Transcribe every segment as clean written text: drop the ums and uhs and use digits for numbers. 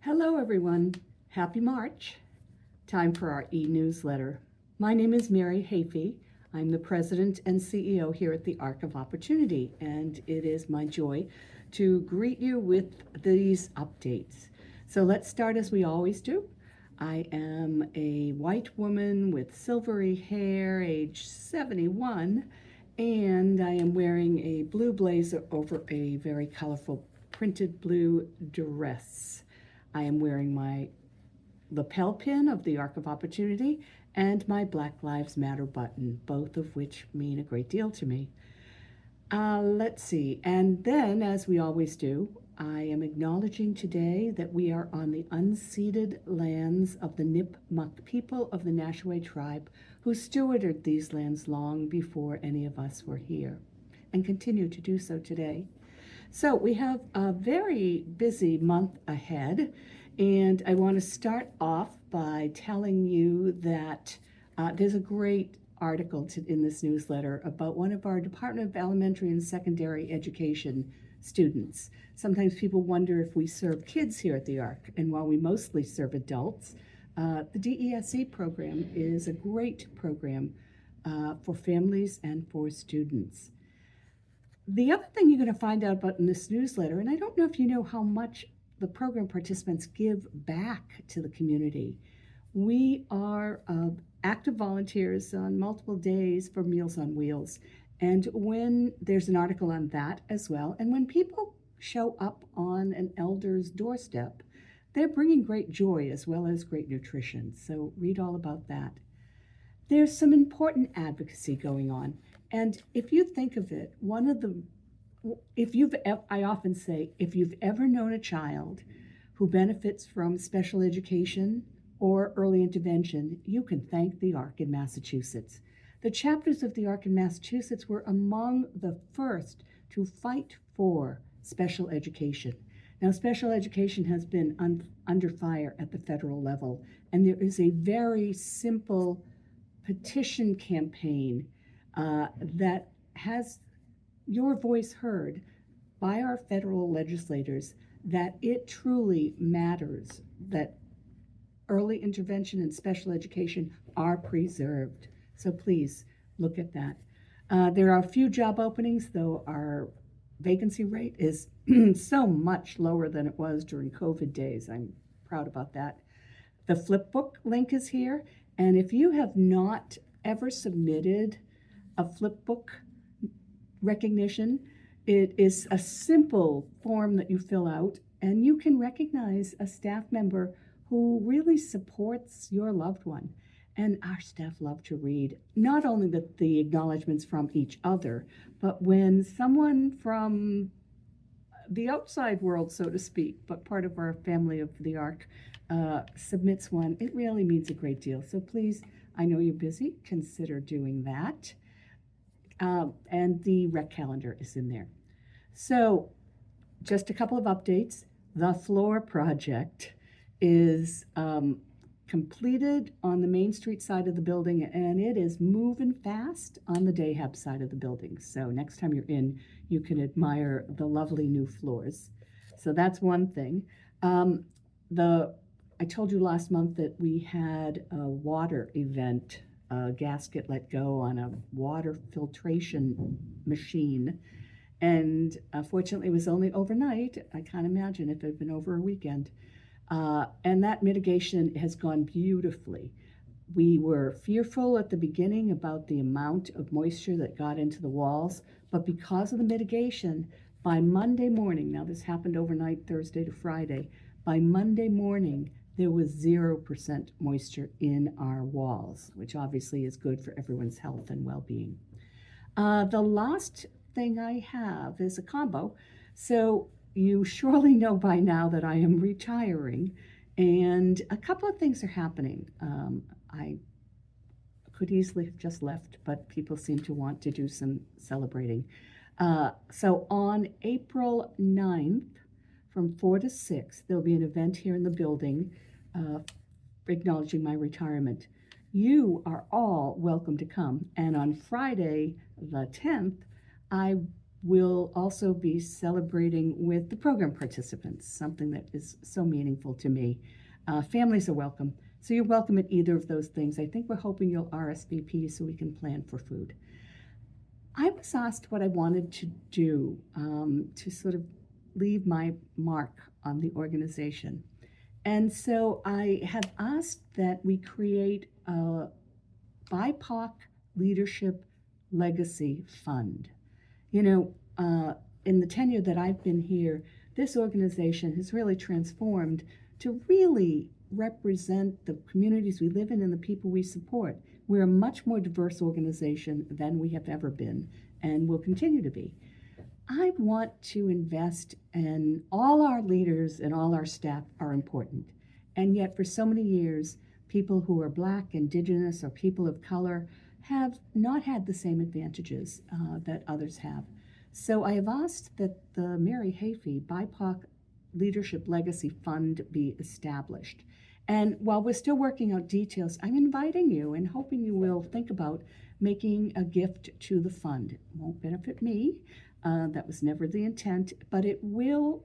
Hello, everyone. Happy March. Time for our e-newsletter. My name is Mary Hafey. I'm the president and CEO here at the Arc of Opportunity, and it is my joy to greet you with these updates. So let's start as we always do. I am a white woman with silvery hair, age 71, and I am wearing a blue blazer over a very colorful printed blue dress. I am wearing my lapel pin of the Arc of Opportunity and my Black Lives Matter button, both of which mean a great deal to me. Let's see. And then, as we always do, I am acknowledging today that we are on the unceded lands of the Nipmuc people of the Nashaway tribe who stewarded these lands long before any of us were here and continue to do so today. So we have a very busy month ahead, and I want to start off by telling you that there's a great article in this newsletter about one of our Department of Elementary and Secondary Education students. Sometimes people wonder if we serve kids here at the ARC, and while we mostly serve adults, the DESE program is a great program for families and for students. The other thing you're going to find out about in this newsletter, and I don't know if you know how much the program participants give back to the community. We are active volunteers on multiple days for Meals on Wheels. And when there's an article on that as well, and when people show up on an elder's doorstep, they're bringing great joy as well as great nutrition. So read all about that. There's some important advocacy going on. And if you think of it, I often say, if you've ever known a child who benefits from special education or early intervention, you can thank the ARC in Massachusetts. The chapters of the ARC in Massachusetts were among the first to fight for special education. Now, special education has been under fire at the federal level, and there is a very simple petition campaign that has your voice heard by our federal legislators that it truly matters that early intervention and special education are preserved. So please look at that. There are a few job openings, though our vacancy rate is so much lower than it was during COVID days. I'm proud about that. The Flipbook link is here, and if you have not ever submitted a Flipbook recognition, it is a simple form that you fill out, and you can recognize a staff member who really supports your loved one. And our staff love to read not only the acknowledgments from each other, but when someone from the outside world, so to speak, but part of our family of the ARC, submits one, it really means a great deal. So please, I know you're busy, consider doing that. And the rec calendar is in there. So just a couple of updates. The floor project is completed on the Main Street side of the building, and it is moving fast on the Dahab side of the building. So next time you're in, you can admire the lovely new floors. So that's one thing. I told you last month that we had a water event, a gasket let go on a water filtration machine. And fortunately, it was only overnight. I can't imagine if it had been over a weekend. And that mitigation has gone beautifully. We were fearful at the beginning about the amount of moisture that got into the walls, but because of the mitigation, by Monday morning, now this happened overnight, Thursday to Friday, by Monday morning, there was 0% moisture in our walls, which obviously is good for everyone's health and well-being. The last thing I have is a combo. So you surely know by now that I am retiring, and a couple of things are happening. I could easily have just left, but people seem to want to do some celebrating. So on April 9th, from 4 to 6, there'll be an event here in the building acknowledging my retirement. You are all welcome to come. And on Friday, the 10th, I we'll also be celebrating with the program participants, something that is so meaningful to me. Families are welcome. So you're welcome at either of those things. I think we're hoping you'll RSVP so we can plan for food. I was asked what I wanted to do to sort of leave my mark on the organization. And so I have asked that we create a BIPOC Leadership Legacy Fund. You know, in the tenure that I've been here, this organization has really transformed to really represent the communities we live in and the people we support. We're a much more diverse organization than we have ever been and will continue to be. I want to invest in all our leaders and all our staff are important. And yet for so many years, people who are Black, Indigenous, or people of color have not had the same advantages that others have. So I have asked that the Mary Heafey BIPOC Leadership Legacy Fund be established. And while we're still working out details, I'm inviting you and hoping you will think about making a gift to the fund. It won't benefit me, that was never the intent, but it will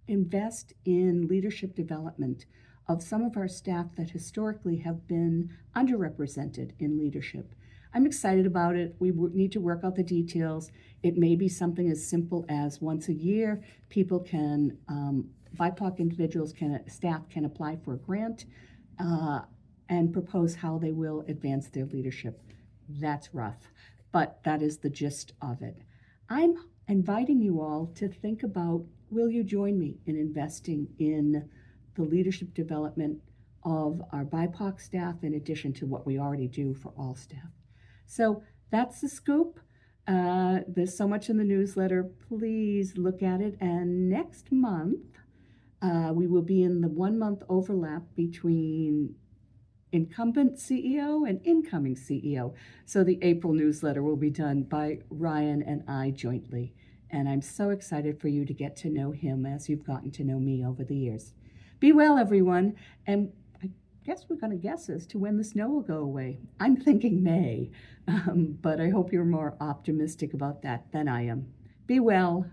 invest in leadership development of some of our staff that historically have been underrepresented in leadership. I'm excited about it. We need to work out the details. It may be something as simple as once a year, people can, BIPOC individuals staff can apply for a grant and propose how they will advance their leadership. That's rough, but that is the gist of it. I'm inviting you all to think about, will you join me in investing in the leadership development of our BIPOC staff in addition to what we already do for all staff? So that's the scoop. There's so much in the newsletter. Please look at it. And next month, we will be in the 1 month overlap between incumbent CEO and incoming CEO. So the April newsletter will be done by Ryan and I jointly. And I'm so excited for you to get to know him as you've gotten to know me over the years. Be well, everyone. And I guess we're going to guess as to when the snow will go away. I'm thinking May, but I hope you're more optimistic about that than I am. Be well.